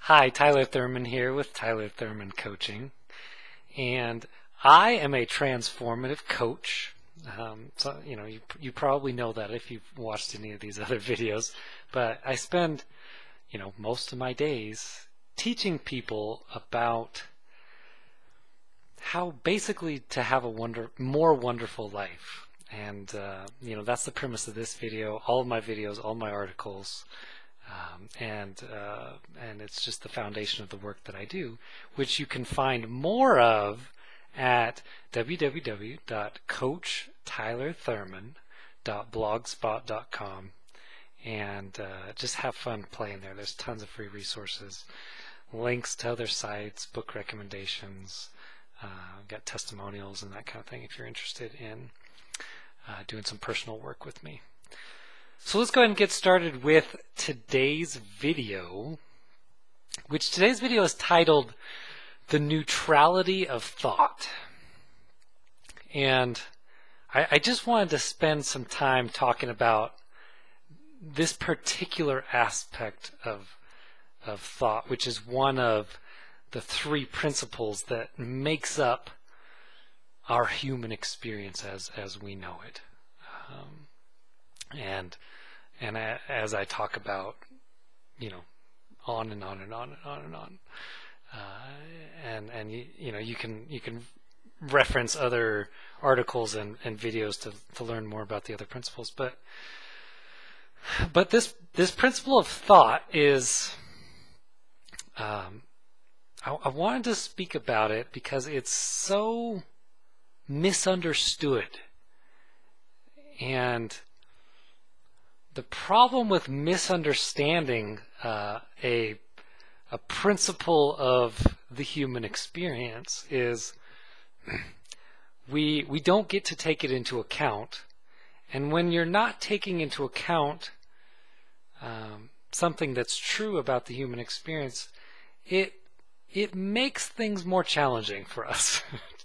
Hi, Tyler Thurman here with Tyler Thurman Coaching, and I am a transformative coach. You probably know that if you've watched any of these other videos, but I spend, most of my days teaching people about how basically to have a more wonderful life. And, that's the premise of this video, all of my videos, all my articles. And it's just the foundation of the work that I do, which you can find more of at www.coachtylerthurman.blogspot.com, and just have fun playing there. There's tons of free resources, links to other sites, book recommendations, got testimonials and that kind of thing if you're interested in doing some personal work with me. So let's go ahead and get started with today's video, which today's video is titled The Neutrality of Thought. And I just wanted to spend some time talking about this particular aspect of thought, which is one of the three principles that makes up our human experience as we know it. And as I talk about, on and on and on and on and on, you can reference other articles and videos to learn more about the other principles. But this principle of thought is, I wanted to speak about it because it's so misunderstood. And the problem with misunderstanding a principle of the human experience is we don't get to take it into account. And when you're not taking into account something that's true about the human experience, it makes things more challenging for us,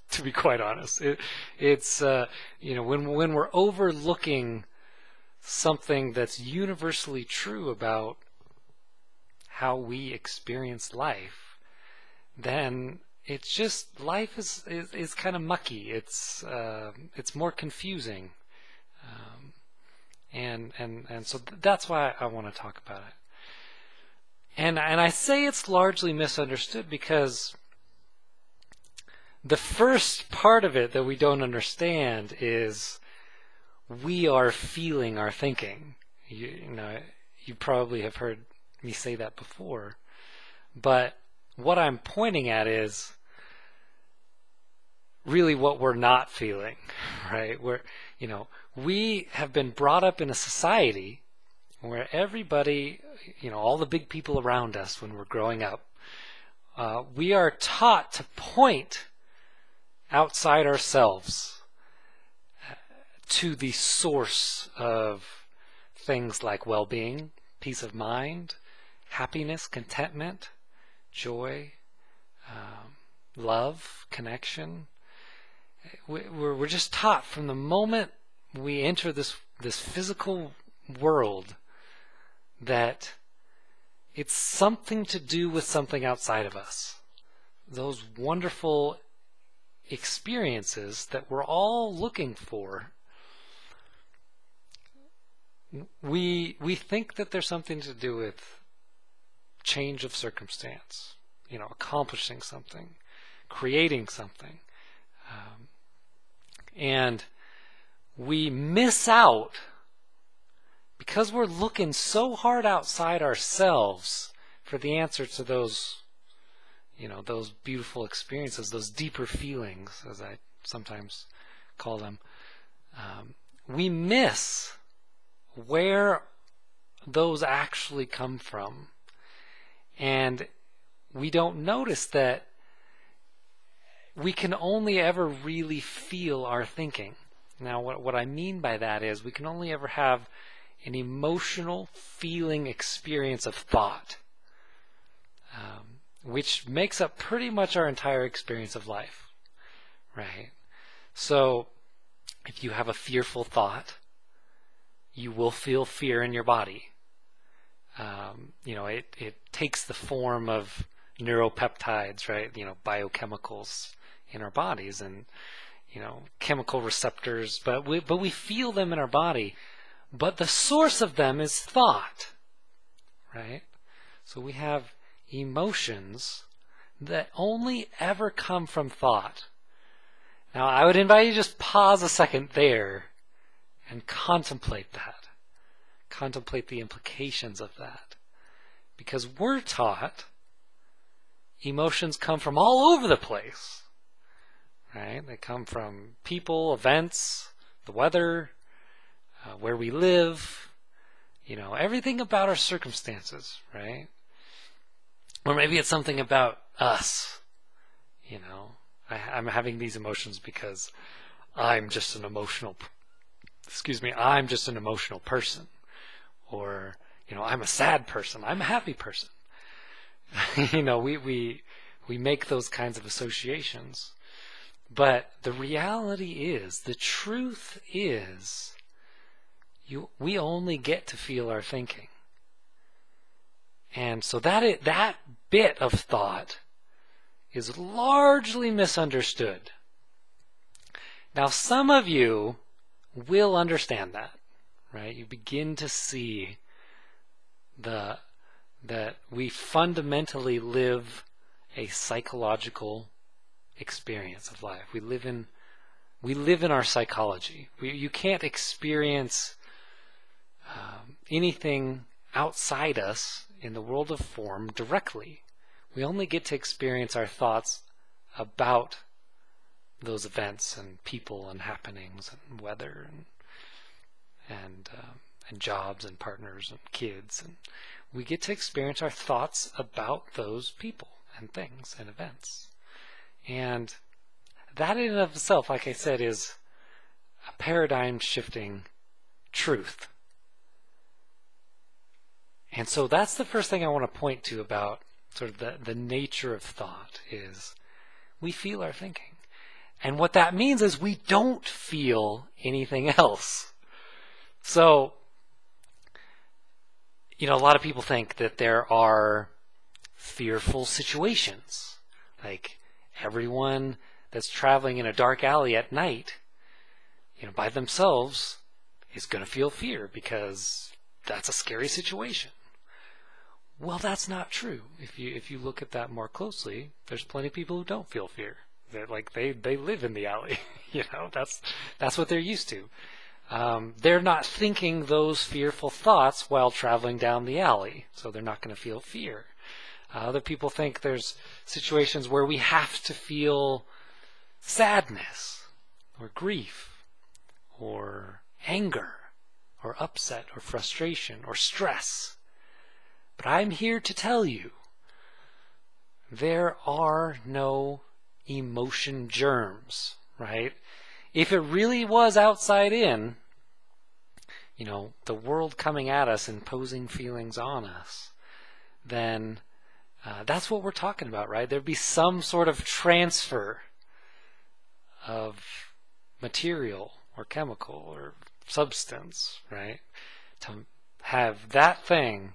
to be quite honest. It's when we're overlooking something that's universally true about how we experience life, then it's just life is kind of mucky. It's more confusing, and so that's why I want to talk about it. And I say it's largely misunderstood because the first part of it that we don't understand is we are feeling our thinking. You probably have heard me say that before, but what I'm pointing at is really what we're not feeling, right? We have been brought up in a society where everybody, all the big people around us when we're growing up, we are taught to point outside ourselves to the source of things like well-being, peace of mind, happiness, contentment, joy, love, connection. We're just taught from the moment we enter this physical world that it's something to do with something outside of us. Those wonderful experiences that we're all looking for, we think that there's something to do with change of circumstance, accomplishing something, creating something, and we miss out because we're looking so hard outside ourselves for the answer to those those beautiful experiences, those deeper feelings, as I sometimes call them. We miss where those actually come from, and we don't notice that we can only ever really feel our thinking. Now, what I mean by that is we can only ever have an emotional feeling experience of thought, which makes up pretty much our entire experience of life, right? So if you have a fearful thought, you will feel fear in your body. It takes the form of neuropeptides, right? Biochemicals in our bodies and, chemical receptors, but we feel them in our body. But the source of them is thought, right? So we have emotions that only ever come from thought. Now, I would invite you to just pause a second there and contemplate that. Contemplate the implications of that. Because we're taught emotions come from all over the place, right? They come from people, events, the weather, where we live, everything about our circumstances, right? Or maybe it's something about us, I'm having these emotions because I'm just an emotional person. Or, I'm a sad person. I'm a happy person. We make those kinds of associations. But the reality is, the truth is, we only get to feel our thinking. And so that bit of thought is largely misunderstood. Now, some of you will understand that, right? You begin to see that we fundamentally live a psychological experience of life. We live in our psychology. You can't experience anything outside us in the world of form directly. We only get to experience our thoughts about those events and people and happenings and weather and jobs and partners and kids, and we get to experience our thoughts about those people and things and events. And that in and of itself, like I said, is a paradigm shifting truth. And so that's the first thing I want to point to about sort of the nature of thought is we feel our thinking. And what that means is we don't feel anything else. So, a lot of people think that there are fearful situations. Like everyone that's traveling in a dark alley at night, by themselves is going to feel fear because that's a scary situation. Well, that's not true. If you look at that more closely, there's plenty of people who don't feel fear. They live in the alley. That's what they're used to. They're not thinking those fearful thoughts while traveling down the alley, so they're not going to feel fear. Other people think there's situations where we have to feel sadness or grief or anger or upset or frustration or stress. But I'm here to tell you, there are no emotion germs, right? If it really was outside in, the world coming at us, imposing feelings on us, then that's what we're talking about, right? There'd be some sort of transfer of material or chemical or substance, right? To have that thing,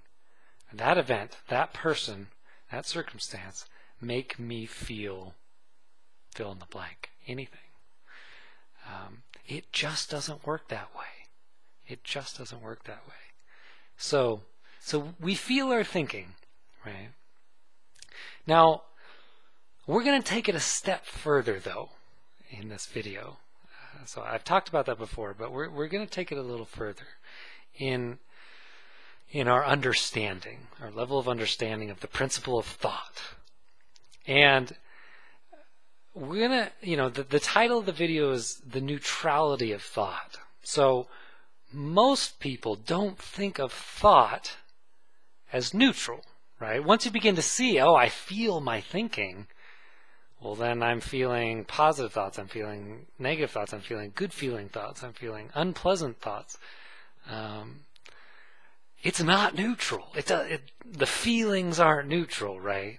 that event, that person, that circumstance make me feel fill in the blank, anything. It just doesn't work that way. It just doesn't work that way. So we feel our thinking, right? Now, we're going to take it a step further, though, in this video. So I've talked about that before, but we're going to take it a little further in our understanding, our level of understanding of the principle of thought. And we're going to, the title of the video is The Neutrality of Thought. So most people don't think of thought as neutral, right? Once you begin to see, I feel my thinking, well, then I'm feeling positive thoughts, I'm feeling negative thoughts, I'm feeling good feeling thoughts, I'm feeling unpleasant thoughts. It's not neutral. The feelings aren't neutral, right?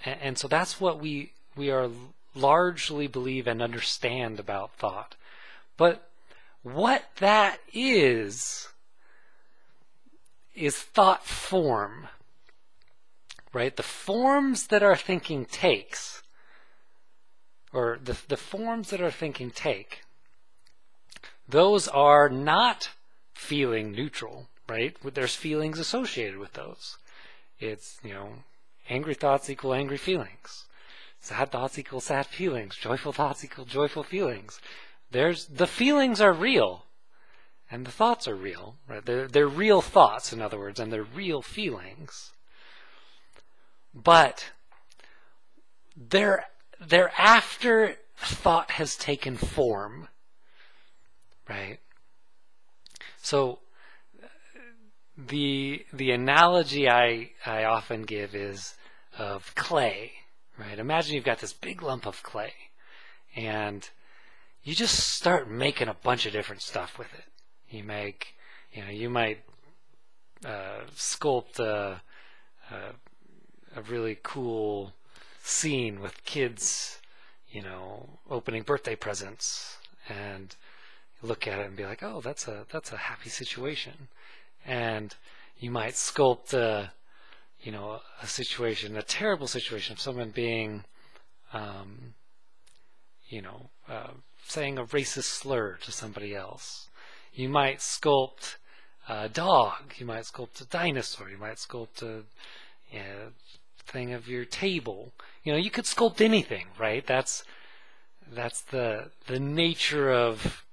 And so that's what we are largely believe and understand about thought. But what that is is thought form, right? The forms that our thinking takes, or the forms that our thinking take, those are not feeling neutral, right? There's feelings associated with those. It's, angry thoughts equal angry feelings. Sad thoughts equal sad feelings. Joyful thoughts equal joyful feelings. The feelings are real, and the thoughts are real, right? They're real thoughts, in other words, and they're real feelings. But they're after thought has taken form, right? So the analogy I often give is of clay, right? Imagine you've got this big lump of clay, and you just start making a bunch of different stuff with it. You might sculpt a really cool scene with kids, opening birthday presents, and you look at it and be like, oh, that's a happy situation. And you might sculpt a situation, a terrible situation of someone being, saying a racist slur to somebody else. You might sculpt a dog. You might sculpt a dinosaur. You might sculpt a thing of your table. You could sculpt anything, right? That's the nature of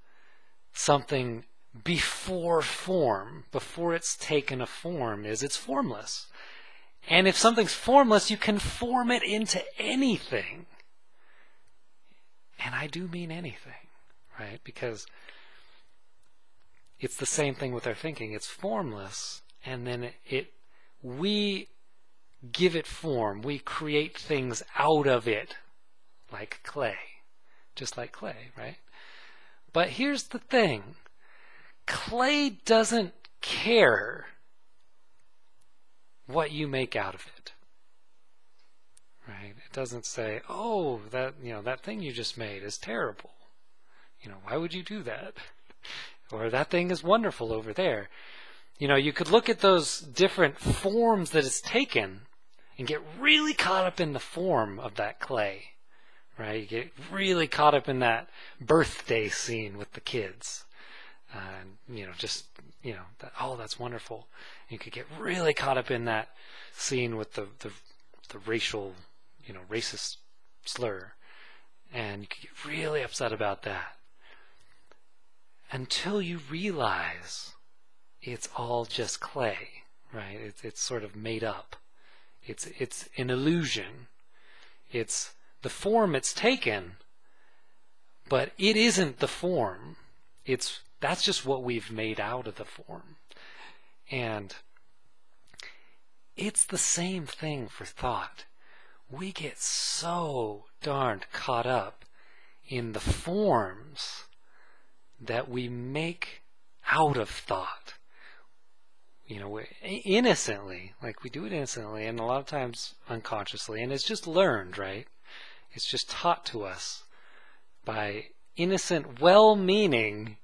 something before form, before it's taken a form, is it's formless. And if something's formless, you can form it into anything. And I do mean anything, right? Because it's the same thing with our thinking. It's formless, and then we give it form. We create things out of it, like clay. Just like clay, right? But here's the thing. Clay doesn't care what you make out of it, right? It doesn't say, oh, that thing you just made is terrible. Why would you do that? Or that thing is wonderful over there. You could look at those different forms that it's taken and get really caught up in the form of that clay, right? You get really caught up in that birthday scene with the kids. That's wonderful. You could get really caught up in that scene with the racial, racist slur, and you could get really upset about that until you realize it's all just clay, right? It's sort of made up. It's an illusion. It's the form it's taken, but it isn't the form. That's just what we've made out of the form. And it's the same thing for thought. We get so darned caught up in the forms that we make out of thought. Innocently, like we do it innocently, and a lot of times unconsciously, and it's just learned, right? It's just taught to us by innocent, well-meaning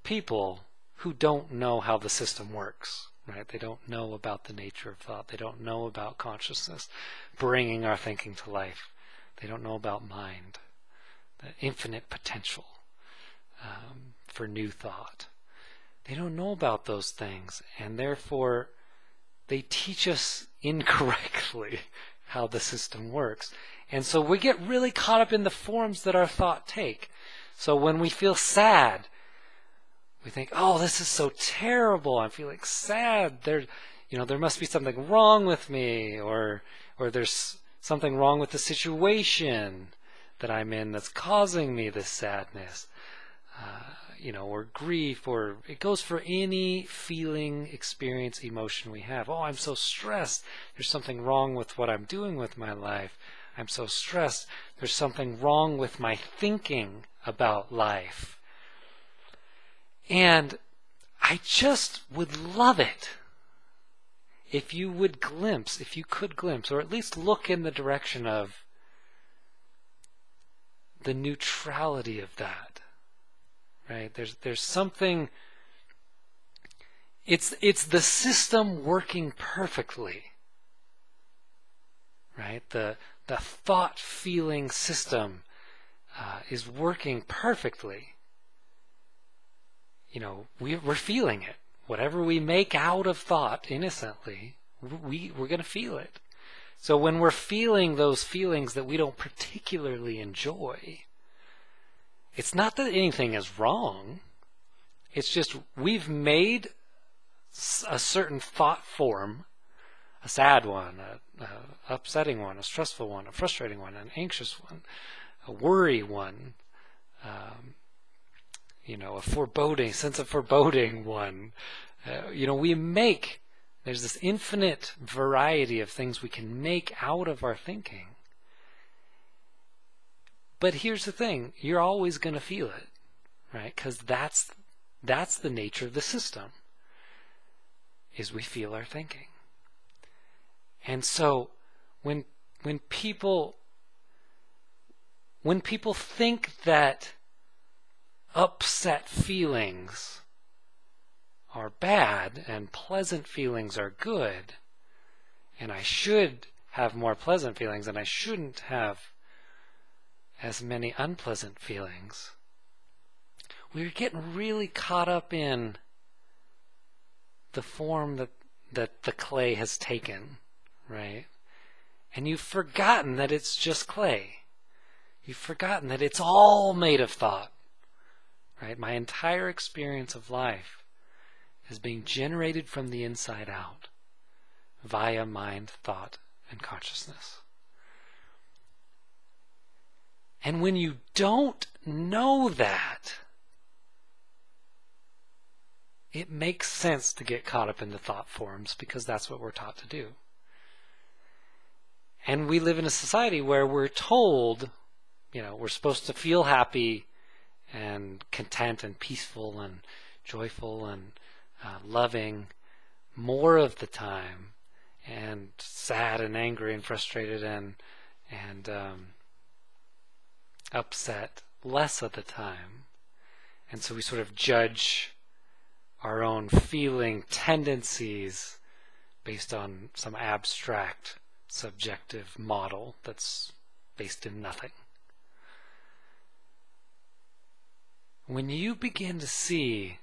people who don't know how the system works, right? They don't know about the nature of thought. They don't know about consciousness bringing our thinking to life. They don't know about mind, the infinite potential for new thought. They don't know about those things, and therefore they teach us incorrectly how the system works. And so we get really caught up in the forms that our thought take. So when we feel sad, we think, oh, this is so terrible. I'm feeling sad. There must be something wrong with me, or there's something wrong with the situation that I'm in that's causing me this sadness. Or grief, or it goes for any feeling, experience, emotion we have. Oh, I'm so stressed. There's something wrong with what I'm doing with my life. I'm so stressed. There's something wrong with my thinking about life. And I just would love it if you could glimpse, or at least look in the direction of the neutrality of that. Right? There's something it's the system working perfectly, right? The thought feeling system is working perfectly. We're feeling it. Whatever we make out of thought innocently, we're going to feel it. So when we're feeling those feelings that we don't particularly enjoy, it's not that anything is wrong. It's just we've made a certain thought form, a sad one, a upsetting one, a stressful one, a frustrating one, an anxious one, a worry one, a foreboding, sense of foreboding one. There's this infinite variety of things we can make out of our thinking. But here's the thing, you're always going to feel it, right? Because that's the nature of the system, is we feel our thinking. And so when people think that upset feelings are bad and pleasant feelings are good, and I should have more pleasant feelings and I shouldn't have as many unpleasant feelings, we're getting really caught up in the form that the clay has taken, right? And you've forgotten that it's just clay. You've forgotten that it's all made of thought, right? My entire experience of life is being generated from the inside out via mind, thought, and consciousness. And when you don't know that, it makes sense to get caught up in the thought forms, because that's what we're taught to do. And we live in a society where we're told, we're supposed to feel happy and content and peaceful and joyful and loving more of the time, and sad and angry and frustrated and upset less of the time. And so we sort of judge our own feeling tendencies based on some abstract, subjective model that's based in nothing. When you begin to see,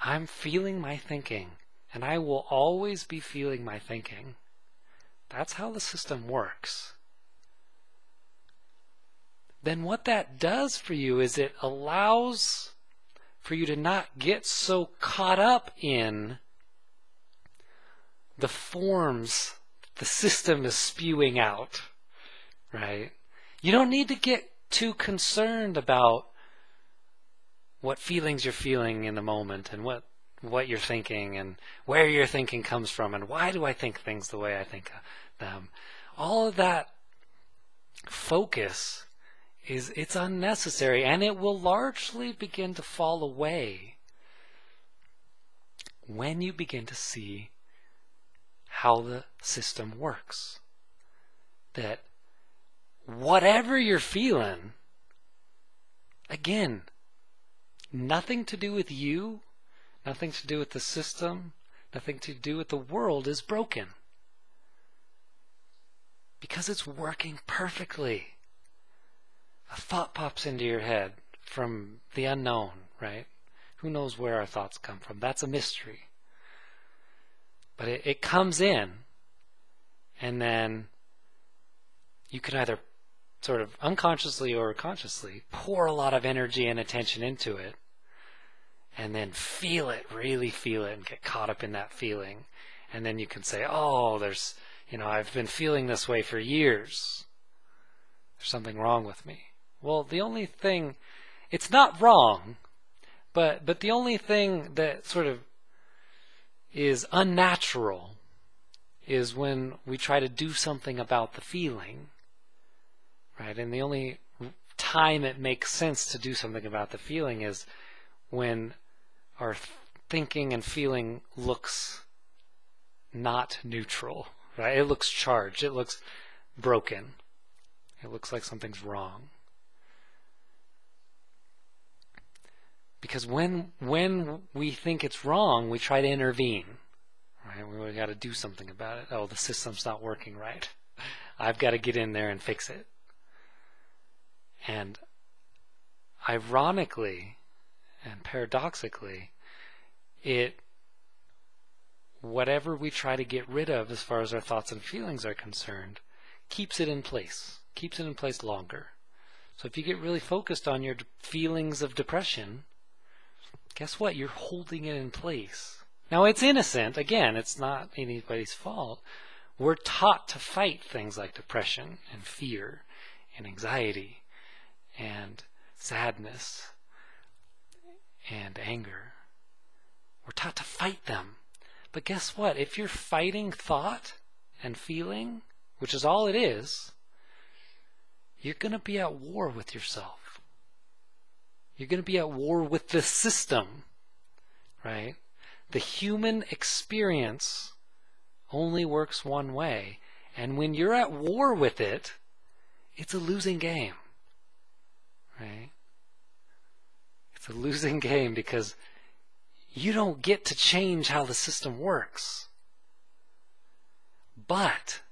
I'm feeling my thinking, and I will always be feeling my thinking, that's how the system works. Then what that does for you is it allows for you to not get so caught up in the forms the system is spewing out, right? You don't need to get too concerned about what feelings you're feeling in the moment and what you're thinking and where your thinking comes from and why do I think things the way I think them. All of that focus it's unnecessary, and it will largely begin to fall away when you begin to see how the system works. That whatever you're feeling, again, nothing to do with you, nothing to do with the system, nothing to do with the world is broken. Because it's working perfectly. A thought pops into your head from the unknown, right? Who knows where our thoughts come from? That's a mystery. But it comes in, and then you can either sort of unconsciously or consciously pour a lot of energy and attention into it, and then feel it, really feel it, and get caught up in that feeling. And then you can say, oh, I've been feeling this way for years. There's something wrong with me. Well, the only thing, it's not wrong, but the only thing that sort of is unnatural is when we try to do something about the feeling, right? And the only time it makes sense to do something about the feeling is when our thinking and feeling looks not neutral, right? It looks charged. It looks broken. It looks like something's wrong. Because when we think it's wrong, we try to intervene. Right? We got to do something about it. Oh, the system's not working right. I've got to get in there and fix it. And ironically and paradoxically, whatever we try to get rid of as far as our thoughts and feelings are concerned, keeps it in place longer. So if you get really focused on your feelings of depression, guess what? You're holding it in place. Now it's innocent. Again, it's not anybody's fault. We're taught to fight things like depression and fear and anxiety and sadness and anger. We're taught to fight them. But guess what? If you're fighting thought and feeling, which is all it is, you're going to be at war with yourself. You're going to be at war with the system, right? The human experience only works one way. And when you're at war with it, it's a losing game, right? It's a losing game because you don't get to change how the system works. But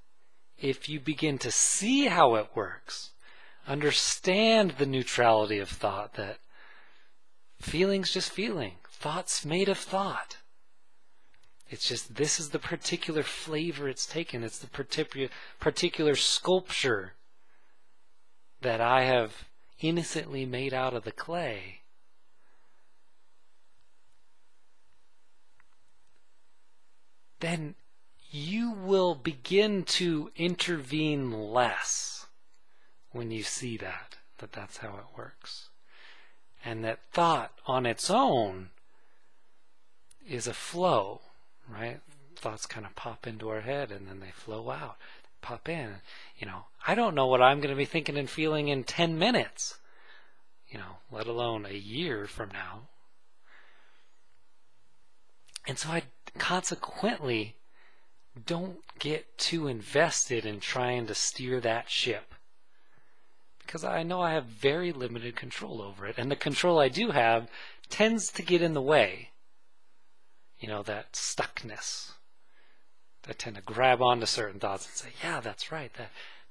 if you begin to see how it works, understand the neutrality of thought, that feeling's just feeling, thought's made of thought. It's just this is the particular flavor it's taken. It's the particular sculpture that I have innocently made out of the clay. Then you will begin to intervene less when you see that that's how it works. And that thought on its own is a flow, right? Thoughts kind of pop into our head and then they flow out, pop in. I don't know what I'm going to be thinking and feeling in 10 minutes, let alone a year from now. And so I consequently don't get too invested in trying to steer that ship, because I know I have very limited control over it, and the control I do have tends to get in the way. That stuckness. I tend to grab onto certain thoughts and say, yeah, that's right,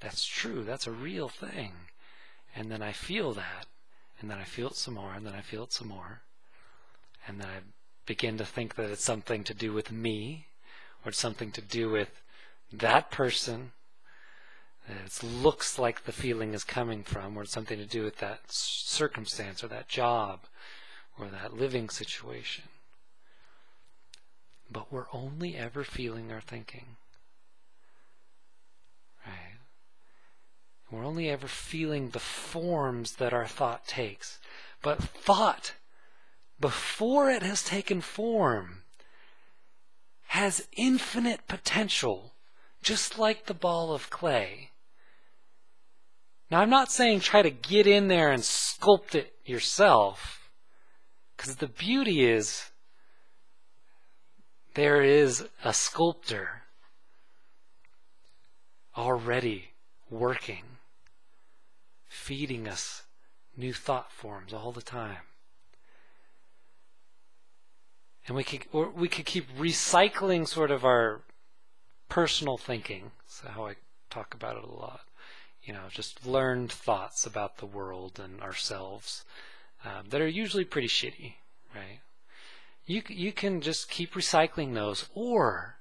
that's true, that's a real thing. And then I feel that, and then I feel it some more, and then I feel it some more. And then I begin to think that it's something to do with me, or it's something to do with that person that it looks like the feeling is coming from, or it's something to do with that circumstance or that job or that living situation. But we're only ever feeling or thinking, right? We're only ever feeling the forms that our thought takes. But thought, before it has taken form, has infinite potential, just like the ball of clay. Now, I'm not saying try to get in there and sculpt it yourself, because the beauty is there is a sculptor already working, feeding us new thought forms all the time. And we could keep recycling sort of our personal thinking. That's how I talk about it a lot. Just learned thoughts about the world and ourselves that are usually pretty shitty, right? You can just keep recycling those, or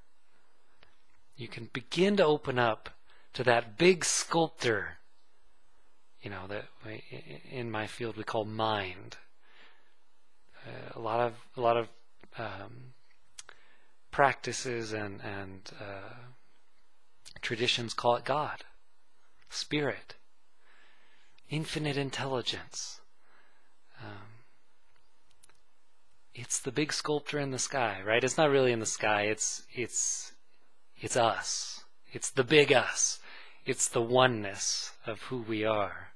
you can begin to open up to that big sculptor, that in my field we call mind. A lot of practices and traditions call it God, Spirit, infinite intelligence. It's the big sculptor in the sky, right? It's not really in the sky. It's us. It's the big us. It's the oneness of who we are.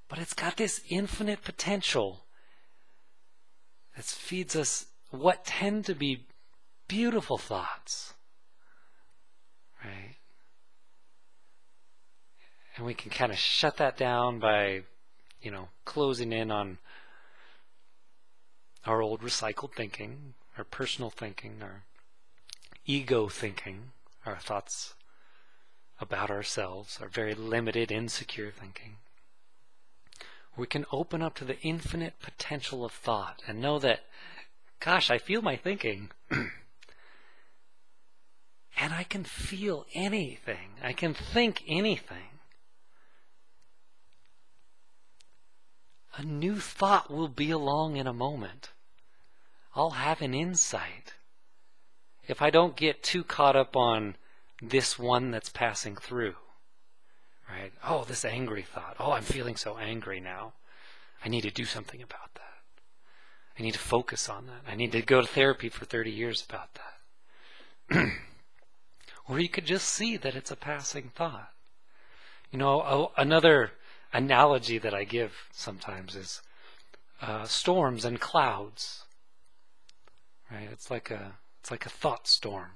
But it's got this infinite potential that feeds us what tend to be beautiful thoughts, right? And we can kind of shut that down by, closing in on our old recycled thinking, our personal thinking, our ego thinking, our thoughts about ourselves, our very limited, insecure thinking. We can open up to the infinite potential of thought and know that, gosh, I feel my thinking. And I can feel anything. I can think anything. A new thought will be along in a moment. I'll have an insight. If I don't get too caught up on this one that's passing through. Right? Oh, this angry thought. Oh, I'm feeling so angry now. I need to do something about that. I need to focus on that. I need to go to therapy for 30 years about that. Or you could just see that it's a passing thought. You know, another analogy that I give sometimes is storms and clouds. Right? It's like a thought storm.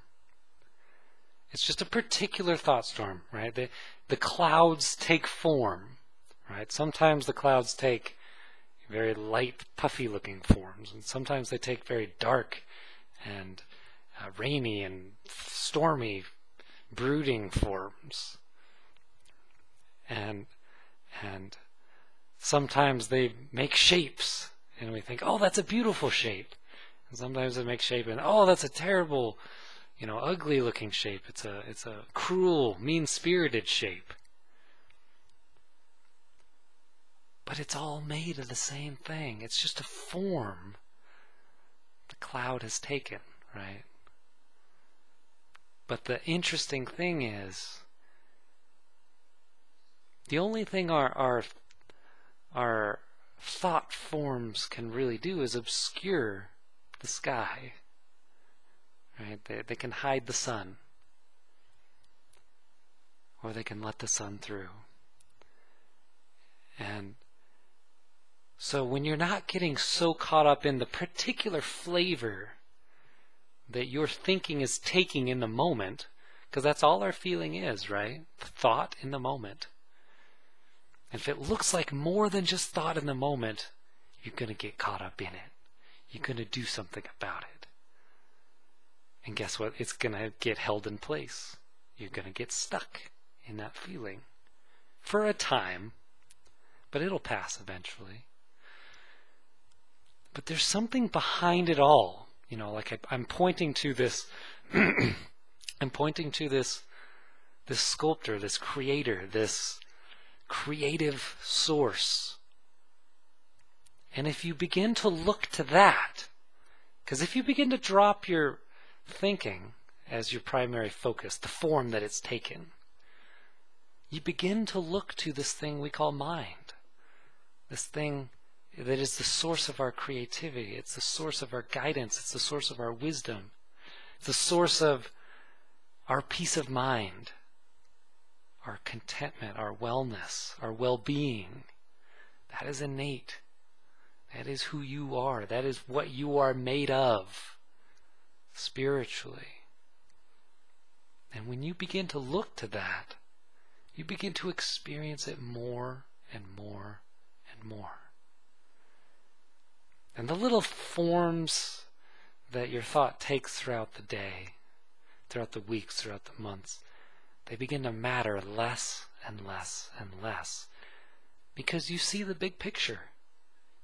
It's just a particular thought storm, right? The clouds take form, right? Sometimes the clouds take very light, puffy-looking forms, and sometimes they take very dark and rainy and stormy, brooding forms. And sometimes they make shapes, and we think, oh, that's a beautiful shape. And sometimes they make shape, and oh, that's a terrible, ugly-looking shape. It's a cruel, mean-spirited shape. But it's all made of the same thing. It's just a form the cloud has taken, right? But the interesting thing is, the only thing our thought forms can really do is obscure the sky. Right? They can hide the sun. Or they can let the sun through. And so when you're not getting so caught up in the particular flavor that your thinking is taking in the moment, because that's all our feeling is, right? Thought in the moment. If it looks like more than just thought in the moment, you're going to get caught up in it. You're going to do something about it. And guess what? It's going to get held in place. You're going to get stuck in that feeling for a time, but it'll pass eventually. But there's something behind it all. Like I'm pointing to this I'm pointing to this sculptor, this creator, this creative source. And if you begin to look to that, because if you begin to drop your thinking as your primary focus, the form that it's taken, you begin to look to this thing we call mind. This thing that is the source of our creativity. It's the source of our guidance. It's the source of our wisdom. It's the source of our peace of mind, our contentment, our wellness, our well-being. That is innate. That is who you are. That is what you are made of spiritually. And when you begin to look to that, you begin to experience it more and more and more. And the little forms that your thought takes throughout the day, throughout the weeks, throughout the months, they begin to matter less and less and less because you see the big picture.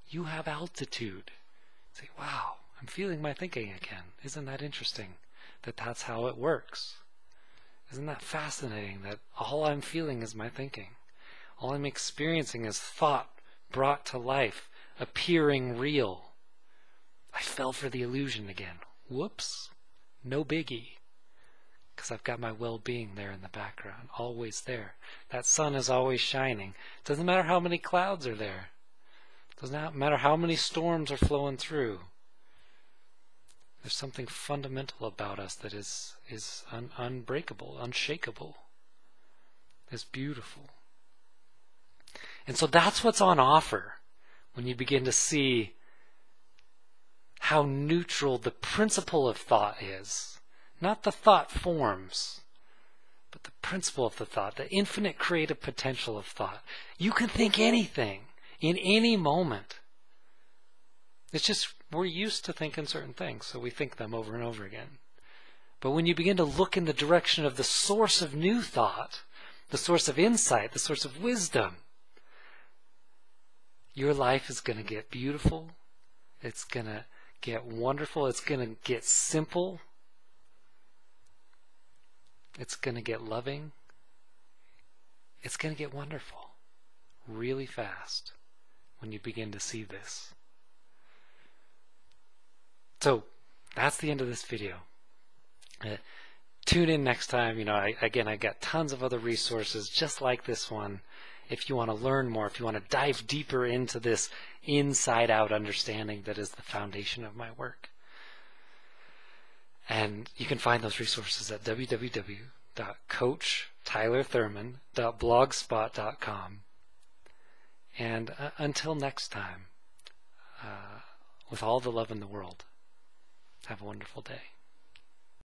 You have altitude. You say, wow, I'm feeling my thinking again. Isn't that interesting that that's how it works? Isn't that fascinating that all I'm feeling is my thinking? All I'm experiencing is thought brought to life, appearing real. I fell for the illusion again. Whoops. No biggie. Because I've got my well-being there in the background, always there. That sun is always shining. Doesn't matter how many clouds are there. Doesn't matter how many storms are flowing through. There's something fundamental about us that is unbreakable, unshakable. It's beautiful. And so that's what's on offer when you begin to see how neutral the principle of thought is. Not the thought forms, but the principle of the thought, the infinite creative potential of thought. You can think anything in any moment. It's just we're used to thinking certain things, so we think them over and over again. But when you begin to look in the direction of the source of new thought, the source of insight, the source of wisdom, your life is going to get beautiful. It's going to get wonderful. It's going to get simple. It's going to get loving. It's going to get wonderful really fast when you begin to see this. So that's the end of this video. Tune in next time. I got tons of other resources just like this one. If you want to learn more, if you want to dive deeper into this inside-out understanding that is the foundation of my work. And you can find those resources at www.coachtylerthurman.blogspot.com. And until next time, with all the love in the world, have a wonderful day.